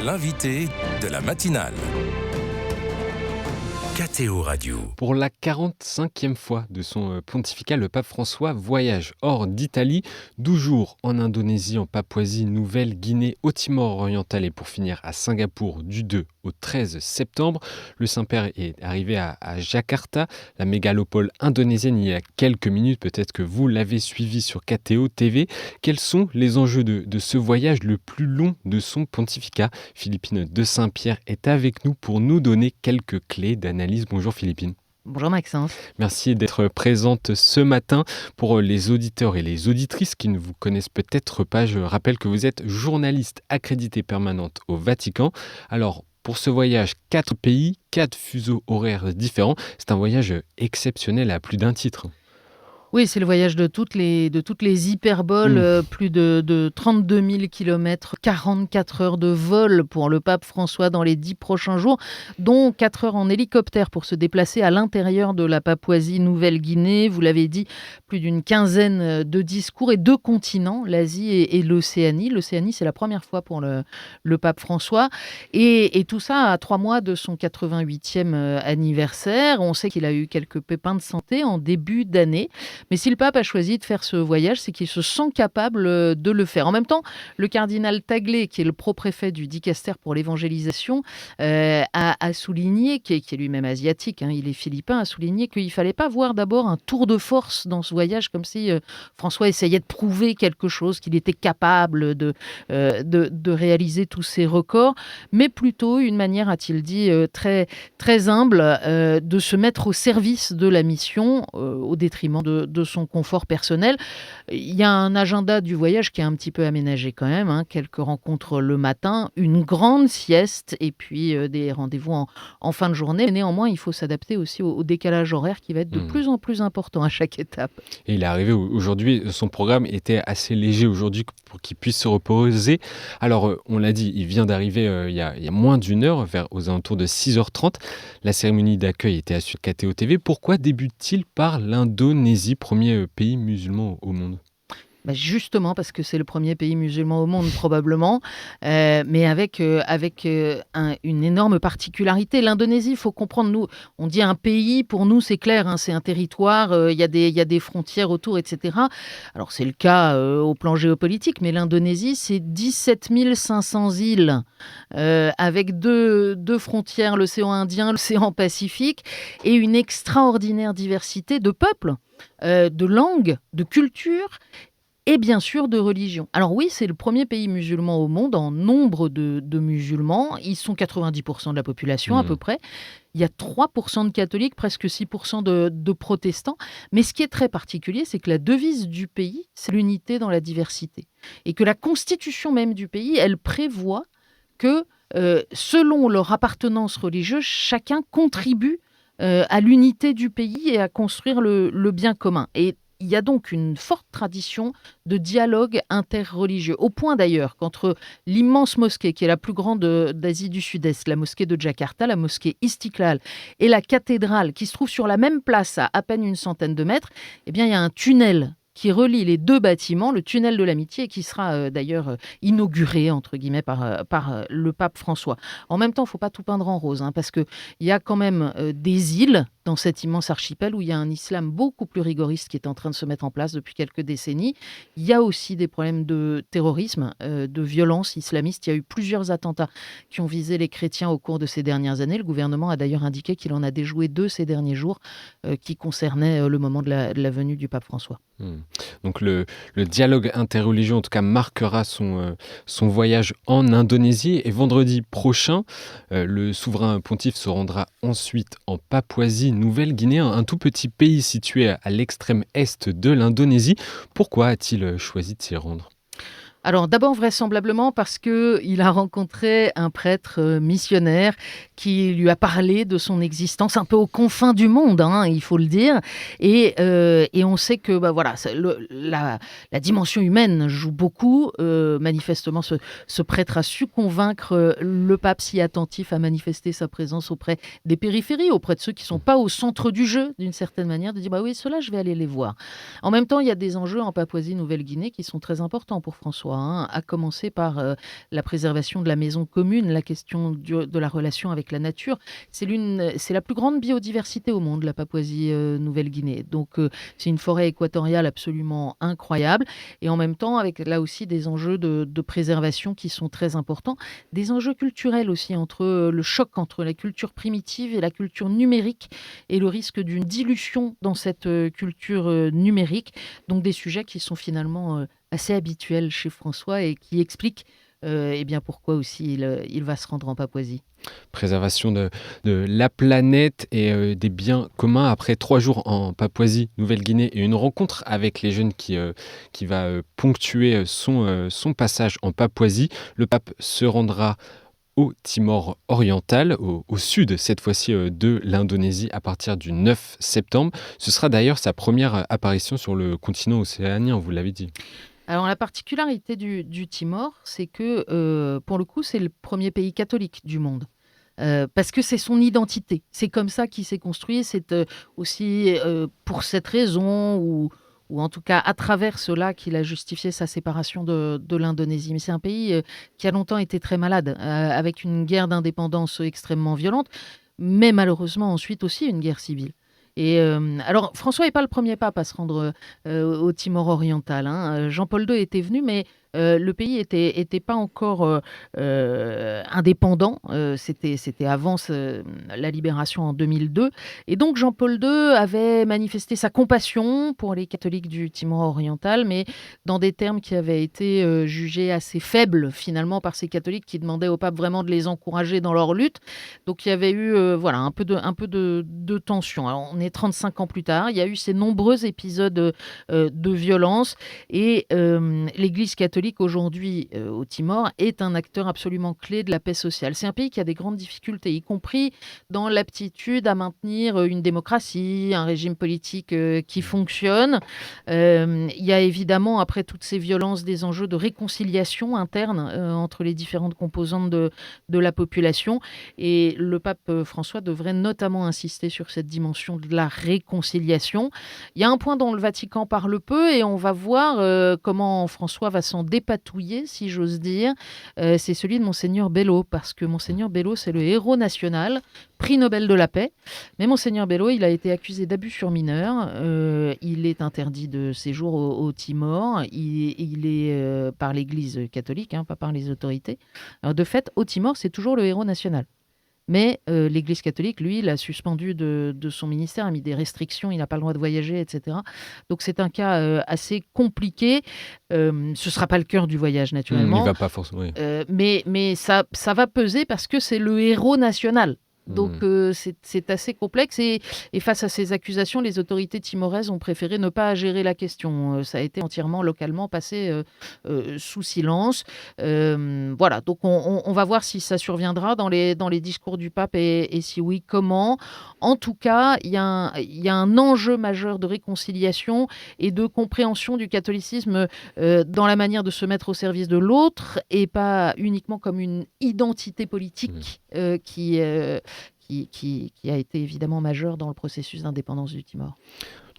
l'invité de la matinale. KTO Radio. Pour la 45e fois de son pontificat, le pape François voyage hors d'Italie, 12 jours en Indonésie, en Papouasie, Nouvelle-Guinée, au Timor oriental et pour finir à Singapour du 2 au 13 septembre. Le Saint-Père est arrivé à Jakarta, la mégalopole indonésienne, il y a quelques minutes. Peut-être que vous l'avez suivi sur KTO TV. Quels sont les enjeux de ce voyage le plus long de son pontificat? Philippine de Saint-Pierre est avec nous pour nous donner quelques clés d'analyse. Bonjour Philippine. Bonjour Maxence. Merci d'être présente ce matin. Pour les auditeurs et les auditrices qui ne vous connaissent peut-être pas, je rappelle que vous êtes journaliste accréditée permanente au Vatican. Alors, pour ce voyage, 4 pays, 4 fuseaux horaires différents. C'est un voyage exceptionnel à plus d'un titre. Oui, c'est le voyage de toutes les hyperboles, plus de 32 000 kilomètres, 44 heures de vol pour le pape François dans les 10 prochains jours, dont 4 heures en hélicoptère pour se déplacer à l'intérieur de la Papouasie-Nouvelle-Guinée. Vous l'avez dit, plus d'une quinzaine de discours et 2 continents, l'Asie et l'Océanie. L'Océanie, c'est la première fois pour le pape François. Et tout ça à 3 mois de son 88e anniversaire. On sait qu'il a eu quelques pépins de santé en début d'année. Mais si le pape a choisi de faire ce voyage, c'est qu'il se sent capable de le faire. En même temps, le cardinal Taglé, qui est le pro-préfet du Dicaster pour l'évangélisation, a souligné, qui est lui-même asiatique, il est philippin, a souligné qu'il ne fallait pas voir d'abord un tour de force dans ce voyage, comme si François essayait de prouver quelque chose, qu'il était capable de réaliser tous ces records, mais plutôt une manière, a-t-il dit, très, très humble, de se mettre au service de la mission, au détriment de son confort personnel. Il y a un agenda du voyage qui est un petit peu aménagé quand même, quelques rencontres le matin, une grande sieste et puis des rendez-vous en fin de journée. Néanmoins, il faut s'adapter aussi au décalage horaire qui va être de plus en plus important à chaque étape. Et il est arrivé aujourd'hui, son programme était assez léger aujourd'hui pour qu'il puisse se reposer. Alors, on l'a dit, il vient d'arriver il y a moins d'une heure, aux alentours de 6h30. La cérémonie d'accueil était à suivre KTO TV. Pourquoi débute-t-il par l'Indonésie, premier pays musulman au monde? Justement parce que c'est le premier pays musulman au monde probablement, mais avec une énorme particularité. L'Indonésie, il faut comprendre, nous, on dit un pays, pour nous c'est clair, c'est un territoire, il y a des frontières autour, etc. Alors c'est le cas au plan géopolitique, mais l'Indonésie c'est 17 500 îles, avec deux frontières, l'océan Indien, l'océan Pacifique, et une extraordinaire diversité de peuples, de langues, de cultures, et bien sûr de religion. Alors oui, c'est le premier pays musulman au monde en nombre de musulmans. Ils sont 90% de la population à peu près. Il y a 3% de catholiques, presque 6% de protestants. Mais ce qui est très particulier, c'est que la devise du pays, c'est l'unité dans la diversité. Et que la constitution même du pays, elle prévoit que selon leur appartenance religieuse, chacun contribue à l'unité du pays et à construire le bien commun. Et il y a donc une forte tradition de dialogue interreligieux, au point d'ailleurs qu'entre l'immense mosquée, qui est la plus grande d'Asie du Sud-Est, la mosquée de Jakarta, la mosquée Istiklal, et la cathédrale, qui se trouve sur la même place à peine une centaine de mètres, il y a un tunnel qui relie les 2 bâtiments, le tunnel de l'amitié, qui sera d'ailleurs inauguré, entre guillemets, par le pape François. En même temps, il ne faut pas tout peindre en rose, parce qu'il y a quand même des îles dans cet immense archipel où il y a un islam beaucoup plus rigoriste qui est en train de se mettre en place depuis quelques décennies. Il y a aussi des problèmes de terrorisme, de violence islamiste. Il y a eu plusieurs attentats qui ont visé les chrétiens au cours de ces dernières années. Le gouvernement a d'ailleurs indiqué qu'il en a déjoué 2 ces derniers jours qui concernaient le moment de la venue du pape François. Donc le dialogue interreligieux en tout cas marquera son voyage en Indonésie, et vendredi prochain le souverain pontife se rendra ensuite en Papouasie-Nouvelle-Guinée, un tout petit pays situé à l'extrême est de l'Indonésie. Pourquoi a-t-il choisi de s'y rendre ? Alors d'abord vraisemblablement parce qu'il a rencontré un prêtre missionnaire qui lui a parlé de son existence un peu aux confins du monde, il faut le dire. Et on sait que la dimension humaine joue beaucoup. Manifestement, ce prêtre a su convaincre le pape si attentif à manifester sa présence auprès des périphéries, auprès de ceux qui ne sont pas au centre du jeu, d'une certaine manière, de dire oui, ceux-là, je vais aller les voir. En même temps, il y a des enjeux en Papouasie-Nouvelle-Guinée qui sont très importants pour François. François, hein, à commencer par la préservation de la maison commune, la question de la relation avec la nature. C'est la plus grande biodiversité au monde, la Papouasie-Nouvelle-Guinée. Donc, c'est une forêt équatoriale absolument incroyable. Et en même temps, avec là aussi des enjeux de préservation qui sont très importants. Des enjeux culturels aussi, le choc entre la culture primitive et la culture numérique et le risque d'une dilution dans cette culture numérique. Donc des sujets qui sont finalement assez habituels chez François et qui expliquent eh bien pourquoi aussi il va se rendre en Papouasie. Préservation de la planète et des biens communs. Après 3 jours en Papouasie-Nouvelle-Guinée et une rencontre avec les jeunes qui va ponctuer son passage en Papouasie, le pape se rendra au Timor oriental, au sud cette fois-ci de l'Indonésie à partir du 9 septembre. Ce sera d'ailleurs sa première apparition sur le continent océanien, vous l'avez dit. Alors la particularité du Timor, c'est que pour le coup, c'est le premier pays catholique du monde. Parce que c'est son identité. C'est comme ça qu'il s'est construit. C'est aussi pour cette raison, ou en tout cas à travers cela, qu'il a justifié sa séparation de l'Indonésie. Mais c'est un pays qui a longtemps été très malade, avec une guerre d'indépendance extrêmement violente, mais malheureusement ensuite aussi une guerre civile. Et alors, François n'est pas le premier pape à se rendre au Timor oriental, hein. Jean-Paul II était venu, mais le pays était pas encore indépendant. C'était avant la libération en 2002. Et donc, Jean-Paul II avait manifesté sa compassion pour les catholiques du Timor oriental, mais dans des termes qui avaient été jugés assez faibles, finalement, par ces catholiques qui demandaient au pape vraiment de les encourager dans leur lutte. Donc, il y avait eu un peu de tension. Alors, on est 35 ans plus tard. Il y a eu ces nombreux épisodes de violence. Et l'Église catholique, aujourd'hui, au Timor, est un acteur absolument clé de la paix sociale. C'est un pays qui a des grandes difficultés, y compris dans l'aptitude à maintenir une démocratie, un régime politique qui fonctionne. Il y a évidemment, après toutes ces violences, des enjeux de réconciliation interne entre les différentes composantes de la population. Et le pape François devrait notamment insister sur cette dimension de la réconciliation. Il y a un point dont le Vatican parle peu et on va voir comment François va s'en dépatouiller, si j'ose dire. C'est celui de Monseigneur Bello, parce que Monseigneur Bello, c'est le héros national, prix Nobel de la paix. Mais Monseigneur Bello, il a été accusé d'abus sur mineurs. Il est interdit de séjour au Timor. Il est par l'Église catholique, pas par les autorités. Alors, de fait, au Timor, c'est toujours le héros national. Mais l'Église catholique, lui, l'a suspendu de son ministère, a mis des restrictions, il n'a pas le droit de voyager, etc. Donc c'est un cas assez compliqué. Ce ne sera pas le cœur du voyage, naturellement. Il ne va pas forcément. Oui. Mais ça va peser parce que c'est le héros national. Donc c'est assez complexe et face à ces accusations, les autorités timoraises ont préféré ne pas gérer la question. Ça a été entièrement localement passé sous silence. Voilà, donc on va voir si ça surviendra dans les discours du pape et si oui, comment. En tout cas, il y a un enjeu majeur de réconciliation et de compréhension du catholicisme dans la manière de se mettre au service de l'autre et pas uniquement comme une identité politique qui a été évidemment majeur dans le processus d'indépendance du Timor.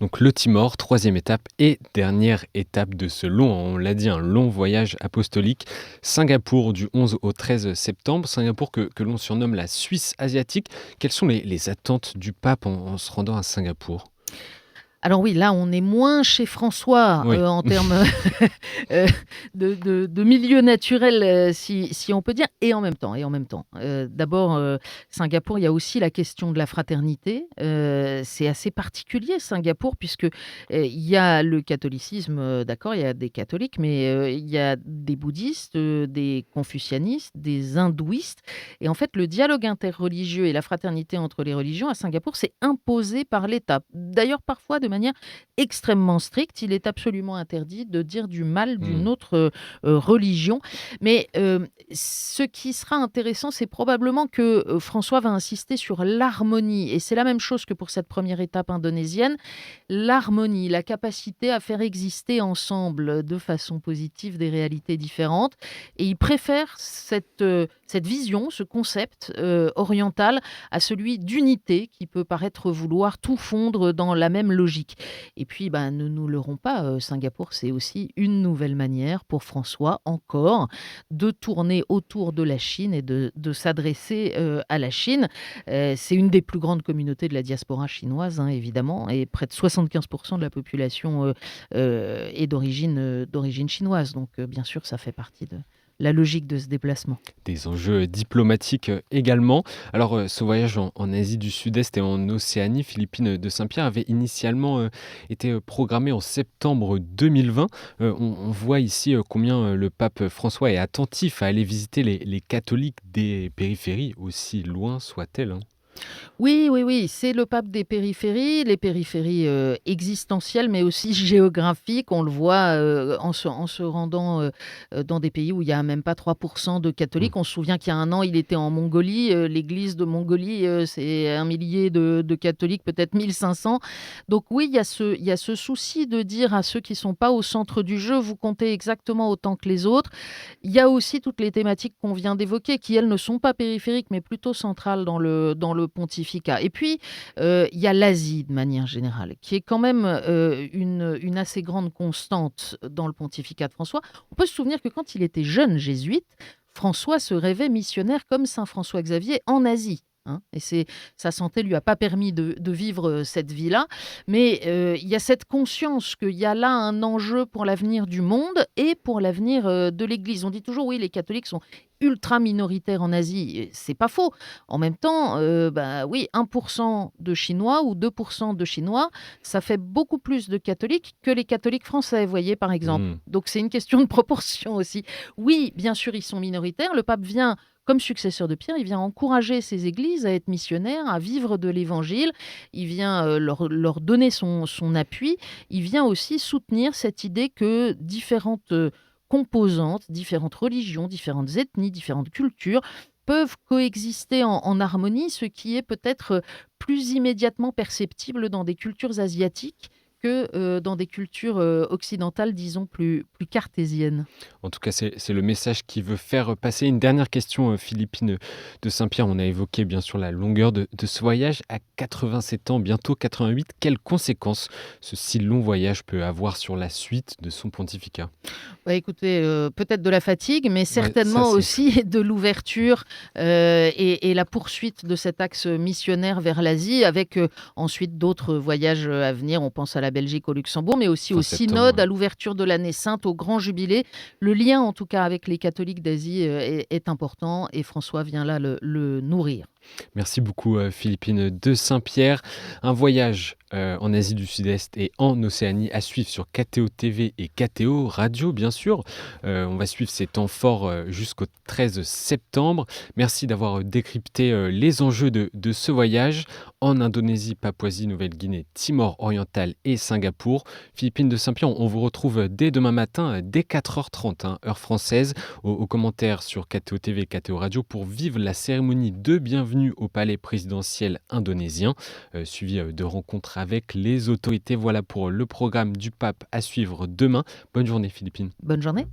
Donc le Timor, 3e étape et dernière étape de ce long, on l'a dit, un long voyage apostolique. Singapour du 11 au 13 septembre. Singapour que l'on surnomme la Suisse asiatique. Quelles sont les attentes du pape en se rendant à Singapour ? Alors oui, là, on est moins chez François en termes de milieu naturel, si on peut dire, et en même temps. D'abord, Singapour, il y a aussi la question de la fraternité. C'est assez particulier, Singapour, puisque il y a le catholicisme, d'accord, il y a des catholiques, mais il y a des bouddhistes, des confucianistes, des hindouistes. Et en fait, le dialogue interreligieux et la fraternité entre les religions à Singapour, c'est imposé par l'État. D'ailleurs, parfois de manière extrêmement stricte. Il est absolument interdit de dire du mal d'une autre religion. Mais ce qui sera intéressant, c'est probablement que François va insister sur l'harmonie. Et c'est la même chose que pour cette première étape indonésienne. L'harmonie, la capacité à faire exister ensemble de façon positive des réalités différentes. Et il préfère cette cette vision, ce concept oriental à celui d'unité qui peut paraître vouloir tout fondre dans la même logique. Et puis, ne nous leurrons pas, Singapour, c'est aussi une nouvelle manière pour François, encore, de tourner autour de la Chine et de s'adresser à la Chine. C'est une des plus grandes communautés de la diaspora chinoise, évidemment, et près de 75% de la population est d'origine chinoise. Donc, bien sûr, ça fait partie de la logique de ce déplacement. Des enjeux diplomatiques également. Alors, ce voyage en Asie du Sud-Est et en Océanie, Philippine de Saint-Pierre, avait initialement été programmé en septembre 2020. On voit ici combien le pape François est attentif à aller visiter les catholiques des périphéries, aussi loin soient-elles. Oui, oui, oui, c'est le pape des périphéries, les périphéries existentielles, mais aussi géographiques. On le voit en se rendant dans des pays où il n'y a même pas 3% de Mm. catholiques. On se souvient qu'il y a un an, il était en Mongolie. L'église de Mongolie, c'est 1 millier de catholiques, peut-être 1 500. Donc oui, il y a ce souci de dire à ceux qui ne sont pas au centre du jeu, vous comptez exactement autant que les autres. Il y a aussi toutes les thématiques qu'on vient d'évoquer, qui, elles, ne sont pas périphériques, mais plutôt centrales dans le pontificat. Et puis, il y a l'Asie, de manière générale, qui est quand même une assez grande constante dans le pontificat de François. On peut se souvenir que quand il était jeune jésuite, François se rêvait missionnaire comme saint François Xavier en Asie. Et sa santé lui a pas permis de vivre cette vie-là, mais il y a cette conscience qu'il y a là un enjeu pour l'avenir du monde et pour l'avenir de l'Église. On dit toujours oui, les catholiques sont ultra minoritaires en Asie, et c'est pas faux. En même temps, oui, 1% de Chinois ou 2% de Chinois, ça fait beaucoup plus de catholiques que les catholiques français, vous voyez, par exemple. Mm. Donc c'est une question de proportion aussi. Oui, bien sûr, ils sont minoritaires. Le pape vient comme successeur de Pierre, il vient encourager ces églises à être missionnaires, à vivre de l'évangile. Il vient leur donner son appui. Il vient aussi soutenir cette idée que différentes composantes, différentes religions, différentes ethnies, différentes cultures peuvent coexister en harmonie, ce qui est peut-être plus immédiatement perceptible dans des cultures asiatiques que dans des cultures occidentales, disons, plus cartésiennes. En tout cas, c'est le message qui veut faire passer. Une dernière question, Philippine de Saint-Pierre. On a évoqué bien sûr la longueur de ce voyage. À 87 ans, bientôt 88, quelles conséquences ce si long voyage peut avoir sur la suite de son pontificat? Écoutez, peut-être de la fatigue, mais Ouais, certainement ça c'est... aussi de l'ouverture et la poursuite de cet axe missionnaire vers l'Asie, avec ensuite d'autres voyages à venir. On pense à la Belgique, au Luxembourg, mais aussi Fin au septembre, synode, ouais. à l'ouverture de l'année sainte, au grand jubilé. Le lien, en tout cas, avec les catholiques d'Asie est important, et François vient là le nourrir. Merci beaucoup, Philippine de Saint-Pierre. Un voyage en Asie du Sud-Est et en Océanie à suivre sur KTO TV et KTO Radio, bien sûr. On va suivre ces temps forts jusqu'au 13 septembre. Merci d'avoir décrypté les enjeux de ce voyage en Indonésie, Papouasie, Nouvelle-Guinée, Timor oriental et Singapour. Philippine de Saint-Pierre, on vous retrouve dès demain matin, dès 4h30, heure française, aux commentaires sur KTO TV et KTO Radio pour vivre la cérémonie de bienvenue au palais présidentiel indonésien, suivi de rencontres avec les autorités. Voilà pour le programme du pape à suivre demain. Bonne journée, Philippine. Bonne journée.